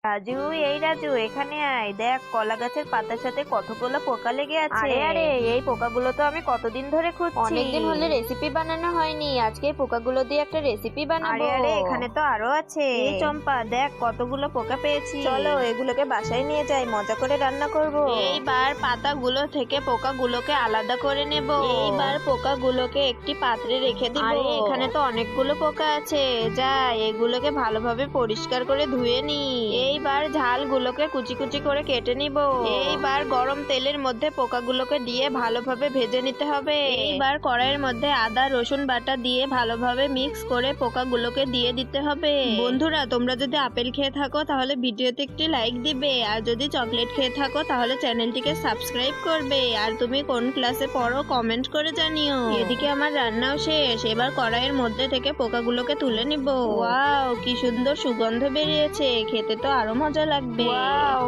রাজু, এই রাজু, এখানে আয়। দেখ, কলা গাছের পাতার সাথে কতগুলো পোকা লেগে আছে। আরে আরে, এই পোকাগুলো তো আমি কতদিন ধরে খুঁজছি। অনেকদিন হলে রেসিপি বানানো হয়নি, আজকে এই পোকাগুলো দিয়ে একটা রেসিপি বানাবো। আরে আরে, এখানে তো আরো আছে। এই চম্পা, দেখ কতগুলো পোকা পেয়েছি। চলো এগুলোকে বাসায় নিয়ে যাই, মজা করে রান্না করব। এইবার পাতাগুলো থেকে পোকাগুলোকে আলাদা করে নেব। এইবার পোকাগুলোকে একটি পাত্রে রেখে দিব। আরে, এখানে তো অনেকগুলো পোকা আছে, যা এগুলোকে ভালোভাবে পরিষ্কার করে ধুয়ে নি। এইবার ঝালগুলোকে কুচি কুচি করে কেটে নিব। এইবার গরম তেলের মধ্যে পোকাগুলোকে দিয়ে ভালোভাবে ভেজে নিতে হবে। এইবার কড়াইয়ের মধ্যে আদা রসুন বাটা দিয়ে ভালোভাবে মিক্স করে পোকাগুলোকে দিয়ে দিতে হবে। বন্ধুরা, তোমরা যদি আপেল খেয়ে থাকো তাহলে ভিডিওতে একটি লাইক দিবে, আর যদি চকলেট খেয়ে থাকো তাহলে চ্যানেলটিকে সাবস্ক্রাইব করবে। আর তুমি কোন ক্লাসে পড়ো কমেন্ট করে জানিও। এদিকে আমার রান্নাও শেষ, এবার কড়াইয়ের মধ্যে থেকে পোকাগুলোকে তুলে নিব। ওয়াও, কি সুন্দর সুগন্ধ বেরিয়েছে, খেতে তো আরো মজা লাগবে। ওয়াও।